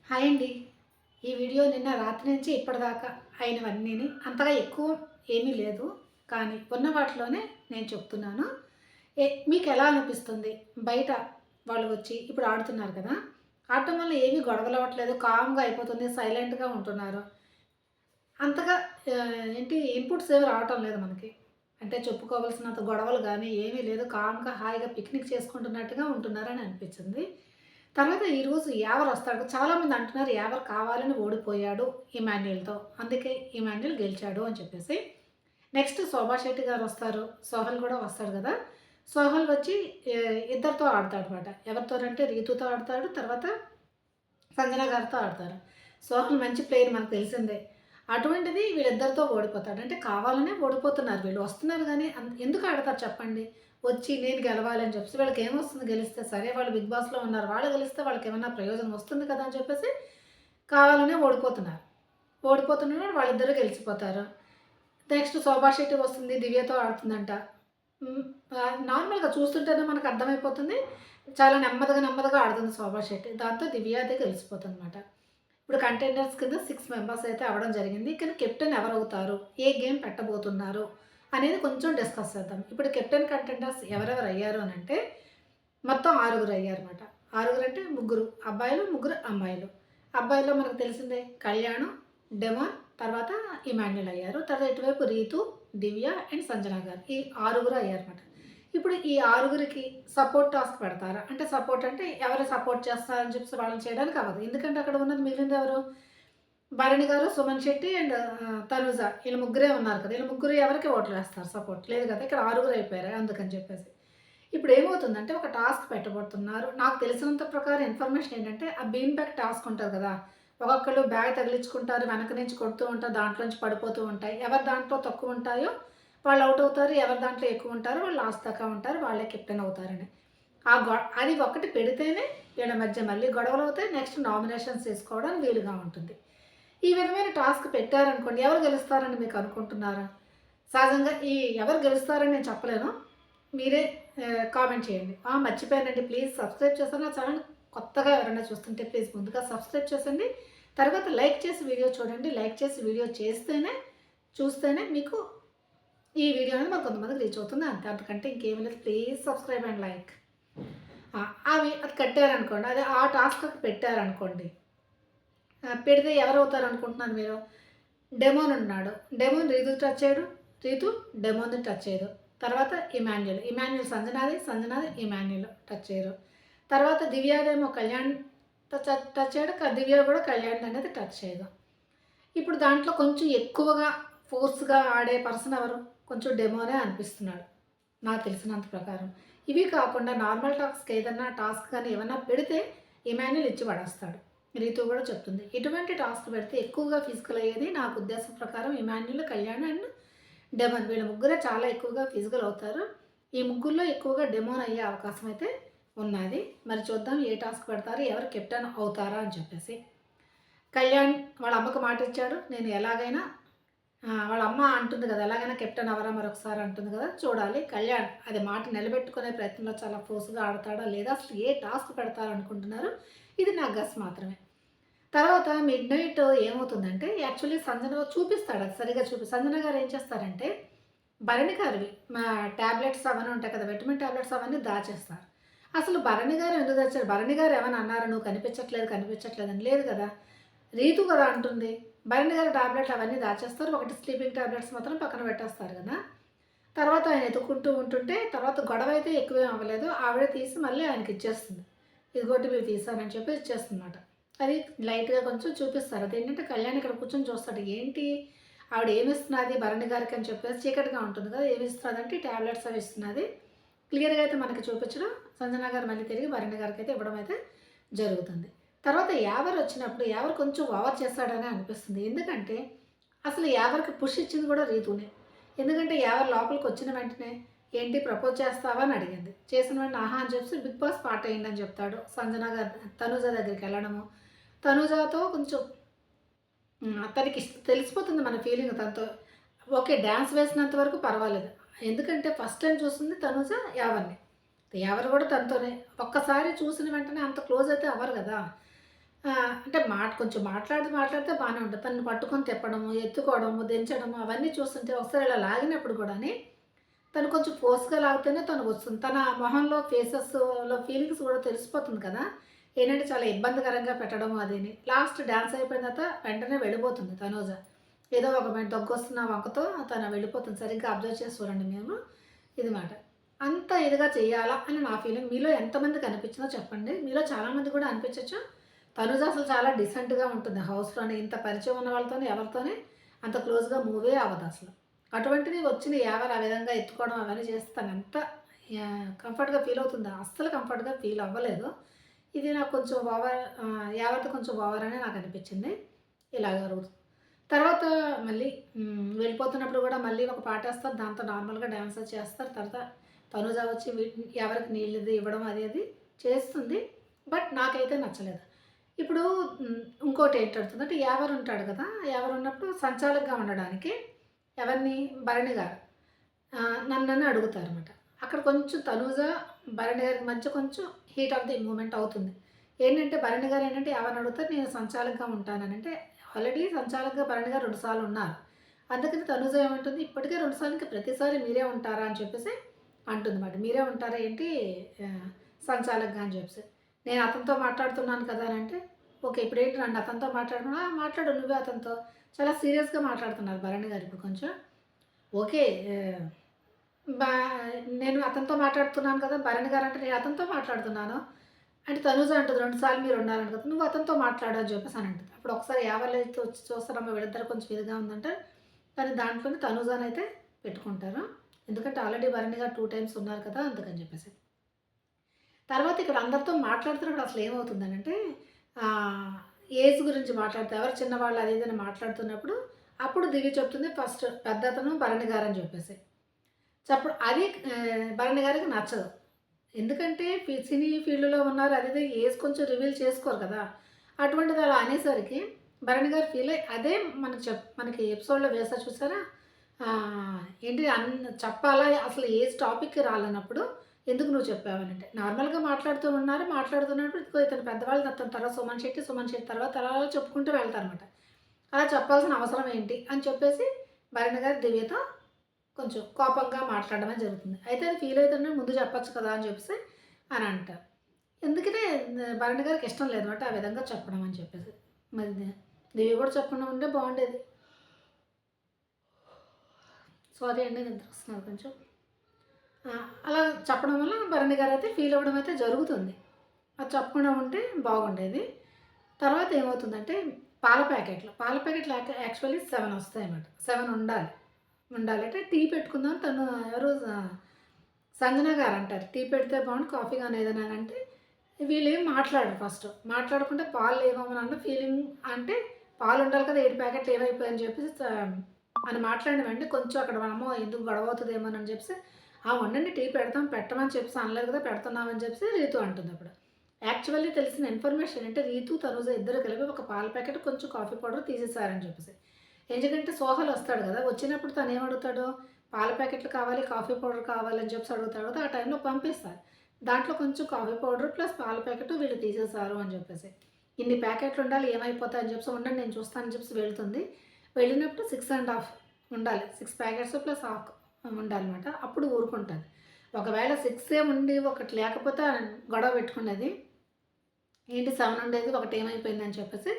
Hi అండి. ఈ video నిన్న రాత్రి నుంచి ఇప్పటిదాకా అయినవన్నీని అంతగా ఎక్కువ ఏమీ లేదు. కానీ ఉన్న వాటిలోనే నేను చెప్తున్నాను. మీకెలా అనిపిస్తుంది? బయట వాళ్ళు వచ్చి ఇప్పుడు ఆడుతున్నారు కదా! ఆడటం వల్ల ఏమీ గొడవలవ్వట్లేదు. కామ్‌గా అయిపోతుంది. సైలెంట్‌గా ఉంటున్నారు. అంతగా ఇన్‌పుట్స్ ఏమి రావటం లేదు మనకి. అంటే చెప్పుకోవాల్సినంత గొడవలు గానీ ఏమీ లేదు. కామ్‌గా హాయిగా పిక్నిక్ చేసుకుంటున్నట్టుగా ఉంటున్నారని అనిపించింది. తర్వాత ఈరోజు యావర్ వస్తాడు. చాలామంది అంటున్నారు యావర్ కావాలని ఓడిపోయాడు ఇమాన్యుయల్‌తో. అందుకే ఇమాన్యుయల్ గెలిచాడు అని చెప్పేసి. నెక్స్ట్ శోభా శెట్టి గారు వస్తారు. సోహెల్ కూడా వస్తాడు కదా! సోహెల్ వచ్చి ఇద్దరితో ఆడతాడనమాట. ఎవరితోనంటే రీతుతో ఆడతాడు. తర్వాత సంజన గారితో ఆడతారు. సోహెల్ మంచి ప్లేయర్ మనకు తెలిసిందే. అటువంటిది వీళ్ళిద్దరితో ఓడిపోతాడు. అంటే కావాలనే ఓడిపోతున్నారు వీళ్ళు. వస్తున్నారు గానీ ఎందుకు ఆడతారు చెప్పండి? వచ్చి నేను గెలవాలి అని చెప్పేసి వీళ్ళకేమొస్తుంది గెలిస్తే? సరే వాళ్ళు బిగ్ బాస్‌లో ఉన్నారు. వాళ్ళు గెలిస్తే వాళ్ళకేమన్నా ప్రయోజనం వస్తుంది కదా! అని చెప్పేసి కావాలనే ఓడిపోతున్నారు. ఓడిపోతున్నారు వాళ్ళిద్దరూ గెలిచిపోతారు. నెక్స్ట్ శోభా శెట్టి వస్తుంది. దివ్యతో ఆడుతుందంట. హ్మ్. నార్మల్‌గా చూస్తుంటేనే మనకు అర్థమైపోతుంది. చాలా నెమ్మదిగా ఆడుతుంది శోభా శెట్టి. దాంతో దివ్య అదే గెలిచిపోతుందనమాట. ఇప్పుడు కంటెండర్స్ కింద 6 మెంబర్స్ అయితే అవ్వడం జరిగింది. కానీ కెప్టెన్ ఎవరవుతారు? ఏ గేమ్ పెట్టబోతున్నారు? అనేది కొంచెం డిస్కస్ చేద్దాం. ఇప్పుడు కెప్టెన్ కంటెండర్స్ ఎవరెవరు అయ్యారు అనంటే మొత్తం 6గురు అయ్యారన్నమాట. 6గురు అంటే ముగ్గురు అబ్బాయిలు, ముగ్గురు అమ్మాయిలు. అబ్బాయిల్లో మనకు తెలిసిందే కళ్యాణ్, డెమాన్, తర్వాత ఇమాన్యుయల్ అయ్యారు. తర్వాత ఇటువైపు రీతు, దివ్య అండ్ సంజన గారు. ఈ 6గురు అయ్యారన్నమాట. ఇప్పుడు ఈ 6గురికి సపోర్ట్ టాస్క్ పెడతారా? అంటే సపోర్ట్ అంటే ఎవరు సపోర్ట్ చేస్తారని చెప్పేసి వాళ్ళని చేయడానికి అవ్వదు. ఎందుకంటే అక్కడ ఉన్నది మిగిలింది ఎవరు? భరణి గారు, సుమన్ శెట్టి అండ్ తనుజ ఈళ్ళు ముగ్గురే ఉన్నారు కదా! ఈళ్ళు ముగ్గురు ఎవరికి ఓట్లేస్తారు సపోర్ట్? లేదు కదా! ఇక్కడ 6గురు అయిపోయారు అందుకని చెప్పేసి. ఇప్పుడు ఏమవుతుందంటే ఒక టాస్క్ పెట్టబోతున్నారు. నాకు తెలిసినంత ప్రకారం ఇన్ఫర్మేషన్ ఏంటంటే ఆ బీన్ బ్యాగ్ టాస్క్ ఉంటది కదా! ఒక్కొక్కళ్ళు బ్యాగ్ తగిలించుకుంటారు. వెనక నుంచి కొడుతూ ఉంటారు. దాంట్లోంచి పడిపోతూ ఉంటాయి. ఎవరి దాంట్లో తక్కువ ఉంటాయో వాళ్ళు ఔట్ అవుతారు. ఎవరి దాంట్లో ఎక్కువ ఉంటారో వాళ్ళు లాస్ట్ దాకా ఉంటారు. వాళ్ళే కెప్టెన్ అవుతారని. ఆ గొ అది ఒకటి పెడితేనే వీళ్ళ మధ్య మళ్ళీ గొడవలవుతాయి. నెక్స్ట్ నామినేషన్స్ చేసుకోవడానికి వీలుగా ఉంటుంది. ఈ విధమైన టాస్క్ పెట్టారనుకోండి ఎవరు గెలుస్తారని మీకు అనుకుంటున్నారా? సహజంగా ఎవరు గెలుస్తారని నేను చెప్పలేను. మీరే కామెంట్ చేయండి. మర్చిపోయానండి ప్లీజ్ సబ్స్క్రైబ్ చేశాను. నా ఛానల్ కొత్తగా ఎవరైనా చూస్తుంటే ప్లీజ్ ముందుగా సబ్స్క్రైబ్ చేసండి. తర్వాత లైక్ చేసి వీడియో చూడండి. లైక్ చేసి వీడియో చూస్తేనే మీకు ఈ వీడియో అనేది మరి కొంతమందికి రీచ్ అవుతుంది. అంతే అంతకంటే ఇంకేమీ లేదు. Please subscribe and like. అది కట్టారనుకోండి. అదే ఆ టాస్క్ పెట్టారనుకోండి. పెడితే ఎవరవుతారు అనుకుంటున్నారు మీరు? డెమోన్ ఉన్నాడు. డెమోన్ రీతుని టచ్ చేయడు. రీతు డెమోన్‌ని టచ్ చేయదు. తర్వాత ఇమాన్యుయల్. ఇమాన్యుయల్ సంజనాది. సంజనాది ఇమాన్యుయల్ టచ్ చేయరు. తర్వాత దివ్యాదేమో కళ్యాణ్‌తో టచ్ చేయడు. దివ్య కూడా కళ్యాణ్ అనేది టచ్ చేయదు. ఇప్పుడు దాంట్లో కొంచెం ఎక్కువగా ఫోర్స్‌గా ఆడే పర్సన్ ఎవరు? కొంచెం డెమోనే అనిపిస్తున్నాడు. నాకు తెలిసినంత ప్రకారం. ఇవి కాకుండా నార్మల్ టాస్క్ ఏదన్నా టాస్క్ గాని ఏమన్నా పెడితే ఇమాన్యుయల్ ఇచ్చి పడేస్తాడు. రీతు కూడా చెప్తుంది. ఇటువంటి టాస్క్ పెడితే ఎక్కువగా ఫిజికల్ అయ్యేది నాకు ఉద్దేశం ప్రకారం ఇమాన్యుయల్, కళ్యాణ్ అండ్ డెమోన్. వీళ్ళ ముగ్గురే చాలా ఎక్కువగా ఫిజికల్ అవుతారు. ఈ ముగ్గురులో ఎక్కువగా డెమోన్ అయ్యే అవకాశం అయితే ఉన్నది. మరి చూద్దాం ఏ టాస్క్ పెడతారు? ఎవరు కెప్టెన్ అవుతారా అని చెప్పేసి. కళ్యాణ్ వాళ్ళ అమ్మకు మాట ఇచ్చాడు. నేను ఎలాగైనా వాళ్ళ అమ్మ అంటుంది కదా! ఎలాగైనా కెప్టెన్ అవ్వరా మరొకసారి అంటుంది కదా! చూడాలి. కళ్యాణ్ అది మాట నిలబెట్టుకునే ప్రయత్నంలో చాలా ఫోర్స్‌గా ఆడతాడా? లేదా? అసలు ఏ టాస్క్ పెడతారనుకుంటున్నారు? ఇది నా గెస్ మాత్రమే. తర్వాత మిడ్‌నైట్ ఏమవుతుందంటే యాక్చువల్లీ సంజన చూపిస్తాడు అది సరిగ్గా సంజన గారు ఏం చేస్తారంటే భరణి గారివి టాబ్లెట్స్ అవన్నీ ఉంటాయి కదా! విటమిన్ టాబ్లెట్స్ అవన్నీ దాచేస్తారు. అసలు భరణి గారు ఎందుకు దాచారు? భరణి గారు ఏమన్నా అన్నారా? నువ్వు కనిపించట్లేదని. లేదు కదా! రీతు కదా అంటుంది. భరణి గారు టాబ్లెట్లు అవన్నీ దాచేస్తారు. ఒకటి స్లీపింగ్ టాబ్లెట్స్ మాత్రం పక్కన పెట్టేస్తారు కదా! తర్వాత ఆయన ఎతుక్కుంటూ ఉంటుంటే తర్వాత గొడవ అయితే ఎక్కువేం అవ్వలేదు. ఆవిడే తీసి మళ్ళీ ఆయనకిచ్చేస్తుంది. ఇదిగోటి మీరు తీశారని చెప్పి ఇచ్చేస్తుందన్నమాట. అది లైట్‌గా కొంచెం చూపిస్తారు. అదేంటంటే కళ్యాణ్ ఇక్కడ కూర్చొని చూస్తాడు. ఏంటి ఆవిడ ఏమిస్తున్నది భరణి గారికి అని చెప్పేసి చీకటిగా ఉంటుంది కదా! ఏమిస్తున్నదంటే టాబ్లెట్స్ అవి ఇస్తున్నది. క్లియర్‌గా అయితే మనకి చూపించడం సంజన గారు మళ్ళీ తిరిగి భరణి గారికైతే ఇవ్వడం అయితే జరుగుతుంది. తర్వాత యావర్ వచ్చినప్పుడు యావర్ కొంచెం ఓవర్ చేశాడనే అనిపిస్తుంది. ఎందుకంటే అసలు యావర్‌కి పుష్ ఇచ్చింది కూడా రీతూనే. ఎందుకంటే యావర్ లోపలికి వచ్చిన వెంటనే ఏంటి ప్రపోజ్ చేస్తావా అని అడిగింది. చేసిన వెంటనే ఆహా! అని చెప్పేసి బిగ్ బాస్ పార్ట్ అయిందని చెప్తాడు. సంజన గారు తనూజ దగ్గరికి వెళ్ళడము. తనూజతో కొంచెం తనకి తెలిసిపోతుంది మన ఫీలింగ్ తనతో. ఓకే. డాన్స్ వేసినంత వరకు పర్వాలేదు. ఎందుకంటే ఫస్ట్ టైమ్ చూసింది తనూజ యావర్‌ని. యావర్ కూడా తనతోనే. ఒక్కసారి చూసిన వెంటనే అంత క్లోజ్ అయితే అవ్వరు కదా! అంటే కొంచెం మాట్లాడితే బానే ఉంటది. తనని పట్టుకొని తిప్పడము, ఎత్తుకోవడము, దించడము అవన్నీ చూస్తుంటే ఒకసారి ఇలా లాగినప్పుడు కూడాని తను కొంచెం ఫోర్స్‌గా లాగితేనే తను వస్తుంది. తన మొహంలో ఫేసెస్‌లో ఫీలింగ్స్ కూడా తెలిసిపోతుంది కదా! ఏంటంటే చాలా ఇబ్బందికరంగా పెట్టడం అదిని. లాస్ట్ డాన్స్ అయిపోయిన తర్వాత వెంటనే వెళ్ళిపోతుంది తనూజ. ఏదో ఒక దగ్గొస్తున్న వంకతో తను వెళ్ళిపోతుంది. సరిగ్గా అబ్జర్వ్ చేసి చూడండి మీరు. ఇది మాట. అంత ఇదిగా చేయాలా అని నా ఫీలింగ్. మీలో ఎంతమందికి అనిపించిందో చెప్పండి. మీలో చాలామందికి కూడా అనిపించొచ్చు. తనుజ అసలు చాలా డీసెంట్‌గా ఉంటుంది హౌస్‌లోనే. ఇంత పరిచయం ఉన్న వాళ్ళతోని ఎవరితోని అంత క్లోజ్‌గా మూవే అవ్వదసలు. అటువంటిది వచ్చిన యావర్ ఆ విధంగా ఎత్తుకోవడం అవన్నీ చేస్తే తనెంత కంఫర్ట్‌గా ఫీల్ అవుతుందా? అస్సలు కంఫర్ట్‌గా ఫీల్ అవ్వలేదు. ఇది నాకు కొంచెం యావర్‌ది కొంచెం ఓవర్ అనే నాకనిపించింది. ఇలాగ జరుగుతుంది. తర్వాత మళ్ళీ వెళ్ళిపోతున్నప్పుడు గూడా మళ్ళీ ఒక పాటేస్తారు. దాంతో నార్మల్‌గా డాన్స్ అది చేస్తారు. తర్వాత తనుజ వచ్చి ఎవరికి నీళ్ళది ఇవ్వడం అది అది చేస్తుంది. బట్ నాకైతే నచ్చలేదు. ఇప్పుడు ఇంకోటేంటవుతుందంటే యావర్ ఉంటాడు కదా! యావర్ ఉన్నప్పుడు సంచాలకుగా ఉండడానికి ఎవరిని? భరణి గారు. నన్నని అడుగుతారనమాట. అక్కడ కొంచెం తనూజ, భరణి గారికి మధ్య కొంచెం హీట్ ఆఫ్ ది మూమెంట్ అవుతుంది. ఏంటంటే భరణి గారు ఏంటంటే ఎవరిని అడుగుతారు నేను సంచాలకుగా ఉంటానని. అంటే ఆల్రెడీ సంచాలకుగా భరణి గారు 2 సార్లు ఉన్నారు. అందుకని తనూజ ఏమంటుంది ఇప్పటికే 2 సార్లు ఇంక ప్రతిసారి మీరే ఉంటారా అని చెప్పేసి అంటుందన్నమాట. మీరే ఉంటారా ఏంటి సంచాలకుగా అని చెప్పేసి. నేను అతనితో మాట్లాడుతున్నాను కదా అని అంటే, ఓకే ఇప్పుడేంటి నన్ను అతనితో మాట్లాడుతున్నా మాట్లాడు నువ్వే అతనితో. చాలా సీరియస్‌గా మాట్లాడుతున్నారు భరణి గారు ఇప్పుడు కొంచెం. ఓకే. బా నేను అతనితో మాట్లాడుతున్నాను కదా! భరణి గారు అంటే నేను అతనితో మాట్లాడుతున్నాను. అంటే తనూజ అంటది 2 సార్లు మీరున్నారని కదా! నువ్వు అతనితో మాట్లాడు అని చెప్పేసి అని అంటది. అప్పుడు ఒకసారి యావలైతే వచ్చి చూస్తారమ్మా వీళ్ళిద్దరు కొంచెం ఇదిగా ఉందంటే, కానీ దాంట్లోనే తనూజనైతే పెట్టుకుంటారు. ఎందుకంటే ఆల్రెడీ భరణి గారు 2 టైమ్స్ ఉన్నారు కదా! అందుకని చెప్పేసి. తర్వాత ఇక్కడ అందరితో మాట్లాడుతున్నప్పుడు అసలు ఏమవుతుందనంటే ఏజ్ గురించి మాట్లాడితే ఎవరు చిన్నవాళ్ళు అది ఇదని మాట్లాడుతున్నప్పుడు అప్పుడు దివ్య చెప్తుంది ఫస్ట్ పెద్దతను భరణి గారని చెప్పేసి. అది భరణి గారికి నచ్చదు. ఎందుకంటే సినీ ఫీల్డ్‌లో ఉన్నారు అది ఇది ఏజ్ కొంచెం రివీల్ చేసుకోరు కదా! అటువంటిది అలా అనేసరికి భరణి గారు ఫీల్ అయ్యి అదే మనకి ఎపిసోడ్‌లో వేశారు చూసారా? ఏంటి చెప్పాలా అసలు ఏజ్ టాపిక్‌కి రాలేనప్పుడు ఎందుకు నువ్వు చెప్పావనంటే, నార్మల్‌గా మాట్లాడుతూ ఉన్నారు. మాట్లాడుతున్నప్పుడు ఇదిగో ఇతను పెద్దవాళ్ళు అతని తర్వాత సుమన్ శెట్టి తర్వాత అలా చెప్పుకుంటూ వెళ్తారనమాట. అలా చెప్పాల్సిన అవసరం ఏంటి అని చెప్పేసి భరణి గారు దివ్యతో కొంచెం కోపంగా మాట్లాడడమే జరుగుతుంది. అయితే అది ఫీల్ అవుతుంటే ముందు చెప్పొచ్చు కదా అని చెప్పేసి అని అంటారు. ఎందుకంటే భరణి గారికి ఇష్టం లేదనమాట ఆ విధంగా చెప్పడం అని చెప్పేసి. మరి దివ్య కూడా చెప్పకుండా ఉంటే బాగుండేది. సారీ అండి నిద్ర వస్తున్నారు కొంచెం. అలా చెప్పడం వల్ల భరణి గారైతే ఫీల్ అవ్వడం అయితే జరుగుతుంది. అది చెప్పకుండా ఉంటే బాగుండేది. తర్వాత ఏమవుతుందంటే పాల ప్యాకెట్లు యాక్చువల్లీ 7 వస్తాయన్నమాట. 7 ఉండాలి. ఉండాలంటే టీ పెట్టుకుందాం తను ఎవరు సంజన గారు అంటారు. టీ పెడితే బాగుండు కాఫీ గాని ఏదైనా అంటే వీళ్ళేం మాట్లాడరు ఫస్ట్. మాట్లాడకుండా పాలు లేవమన్న ఫీలింగ్ అంటే పాలు ఉండాలి కదా 7 ప్యాకెట్లు ఏమైపోయాయని చెప్పేసి అని మాట్లాడిన వెంటనే కొంచెం అక్కడ అమ్మో ఎందుకు గొడవ అవుతుందేమోనని చెప్పేసి ఉండండి టీ పెట్టమని చెప్పేసి అనలేదు కదా పెడుతున్నామని చెప్పేసి రీతు అంటుంది అప్పుడు. యాక్చువల్లీ తెలిసిన ఇన్ఫర్మేషన్ అంటే రీతు తనూజ ఇద్దరు కలిపి ఒక పాల ప్యాకెట్ కొంచెం కాఫీ పౌడర్ తీసేసారని చెప్పేసి. ఎందుకంటే సోహల్ వస్తాడు కదా వచ్చినప్పుడు తను ఏమడుగుతాడు పాల ప్యాకెట్లు కావాలి కాఫీ పౌడర్ కావాలని చెప్పేసి అడుగుతాడు కదా ఆ టైంలో పంపిస్తారు. దాంట్లో కొంచెం కాఫీ పౌడర్ ప్లస్ పాల ప్యాకెట్ వీళ్ళు తీసేసారు అని చెప్పేసి. ఇన్ని ప్యాకెట్లు ఉండాలి ఏమైపోతాయి అని చెప్పేసి ఉండండి నేను చూస్తానని చెప్పేసి వెళ్తుంది. వెళ్ళినప్పుడు 6.5 ఉండాలి. 6 ప్యాకెట్స్ ప్లస్ హాఫ్ ఉండాలన్నమాట. అప్పుడు ఊరుకుంటుంది. ఒకవేళ 6 ఉండి ఒకటి లేకపోతే గొడవ పెట్టుకునేది. ఏంటి 7 ఉండేది ఒకటి ఏమైపోయిందని చెప్పేసి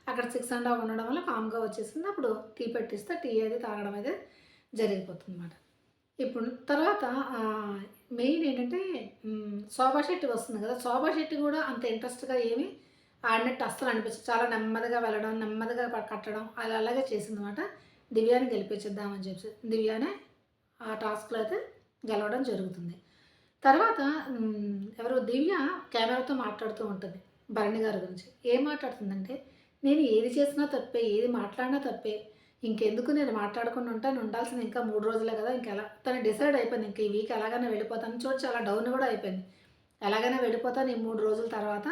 అక్కడ 6.5 ఉండడం వల్ల కామ్‌గా వచ్చేసింది. అప్పుడు టీ పెట్టిస్తే టీ అది తాగడం అయితే జరిగిపోతుందన్నమాట. ఇప్పుడు తర్వాత మెయిన్ ఏంటంటే శోభా శెట్టి వస్తుంది కదా! శోభా శెట్టి కూడా అంత ఇంట్రెస్ట్‌గా ఏమి ఆడినట్టు అస్సలు అనిపించదు. చాలా నెమ్మదిగా వెళ్ళడం, నెమ్మదిగా కట్టడం అలాగే చేసిందన్నమాట. దివ్యాని గెలిపించేద్దామని చెప్పేసి. దివ్యానే ఆ టాస్క్‌లో అయితే గెలవడం జరుగుతుంది. తర్వాత ఎవరు దివ్య కెమెరాతో మాట్లాడుతూ ఉంటుంది భరణి గారి గురించి. ఏం మాట్లాడుతుందంటే, నేను ఏది చేసినా తప్పే, ఏది మాట్లాడినా తప్పే. ఇంకెందుకు నేను మాట్లాడకుండా ఉంటాను. ఉండాల్సింది ఇంకా 3 రోజులే కదా! ఇంకెలా తను డిసైడ్ అయిపోయింది. ఇంక ఈ వీక్ ఎలాగైనా వెళ్ళిపోతాను. చాలా డౌన్ కూడా అయిపోయింది. ఎలాగైనా వెళ్ళిపోతాను ఈ 3 రోజుల తర్వాత.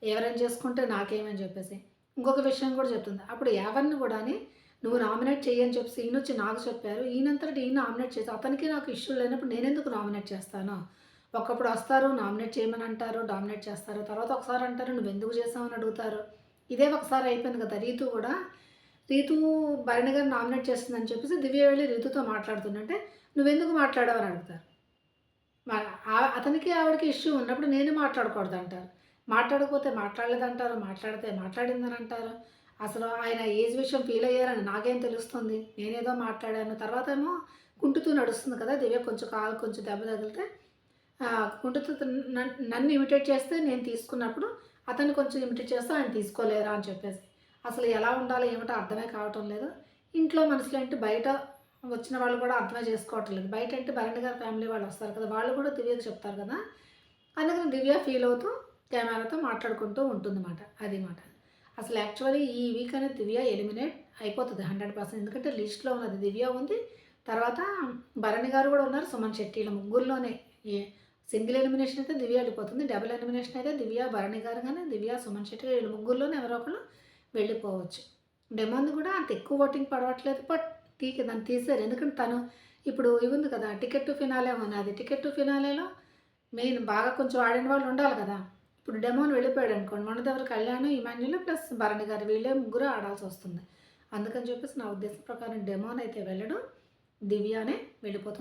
ఎవరైనా చేసుకుంటే నాకేమని చెప్పేసి. ఇంకొక విషయం కూడా చెప్తుంది. అప్పుడు యావన్‌ని కూడాని నువ్వు నామినేట్ చెయ్యని చెప్పేసి ఈయనొచ్చి నాకు చెప్పారు. ఈయనంతట ఈయన నామినేట్ చేసి అతనికి నాకు ఇష్యూ లేనప్పుడు నేనెందుకు నామినేట్ చేస్తాను? ఒకప్పుడు వస్తారు నామినేట్ చేయమని అంటారు, డామినేట్ చేస్తారు. తర్వాత ఒకసారి అంటారు నువ్వెందుకు చేసావు అని అడుగుతారు. ఇదే ఒకసారి అయిపోయింది కదా! రీతు కూడా రీతు భరణి గారిని నామినేట్ చేస్తుందని చెప్పేసి దివ్య వెళ్ళి రీతుతో మాట్లాడుతుందంటే, "నువ్వెందుకు మాట్లాడావు?" అని అడుగుతారు. మ అతనికి ఆవిడకి ఇష్యూ ఉన్నప్పుడు నేనే మాట్లాడకూడదంటారు. మాట్లాడకపోతే మాట్లాడలేదంటారు. మాట్లాడితే మాట్లాడిందని అంటారు. అసలు ఆయన ఏజ్ విషయం ఫీల్ అయ్యారని నాకేం తెలుస్తుంది? నేనేదో మాట్లాడాను. తర్వాతేమో కుంటుతూ నడుస్తుంది కదా! దివ్య కొంచెం కాలు కొంచెం దెబ్బ తగిలితే కుంటుతూ నన్ను ఇమిటేట్ చేస్తే నేను తీసుకున్నప్పుడు అతన్ని కొంచెం ఇమిటేట్ చేస్తే ఆయన తీసుకోలేరా అని చెప్పేసి. అసలు ఎలా ఉండాలో ఏమిటో అర్థమే కావటం లేదు. ఇంట్లో మనుషులేంటి బయట వచ్చిన వాళ్ళు కూడా అర్థమే చేసుకోవటం లేదు. బయటంటే భరణి గారి ఫ్యామిలీ వాళ్ళు వస్తారు కదా! వాళ్ళు కూడా దివ్యకి చెప్తారు కదా! అందుకని దివ్య ఫీల్ అవుతూ కెమెరాతో మాట్లాడుకుంటూ ఉంటుందన్నమాట. అది మాట. అసలు యాక్చువల్లీ ఈ వీక్ అనేది దివ్య ఎలిమినేట్ అయిపోతది 100%. ఎందుకంటే లిస్ట్‌లో ఉన్నది దివ్య ఉంది. తర్వాత భరణి గారు కూడా ఉన్నారు. సుమన్ శెట్టి ఈళ్ళ ముగ్గురిలోనే ఏ సింగిల్ ఎలిమినేషన్ అయితే దివ్య వెళ్ళిపోతుంది. డబుల్ ఎలిమినేషన్ అయితే దివ్య, భరణి గారు గాని, దివ్య, సుమన్ శెట్టి వీళ్ళ ముగ్గురిలోనే ఎవరో ఒకళ్ళు వెళ్ళిపోవచ్చు. డెమోన్‌ది కూడా అంత ఎక్కువ ఓటింగ్ పడవట్లేదు. బట్ దాన్ని తీసేసారు. ఎందుకంటే తను ఇప్పుడు ఇవి ఉంది కదా! టికెట్ టు ఫినాలే ఉన్నది. టికెట్ టు ఫినాలేలో మెయిన్ బాగా కొంచెం ఆడిన వాళ్ళు ఉండాలి కదా! ఇప్పుడు డెమోన్ వెళ్ళిపోయాడనుకోండి. మొన్నటిదాకా కళ్యాణ్, ఇమాన్యుల్ ప్లస్ భరణి గారు వీళ్ళే ముగ్గురు ఆడాల్సొస్తుంది. అందుకని చెప్పేసి నా ఉద్దేశం ప్రకారం డెమోన్ అయితే వెళ్ళడు. దివ్యనే వెళ్ళిపోతుంది.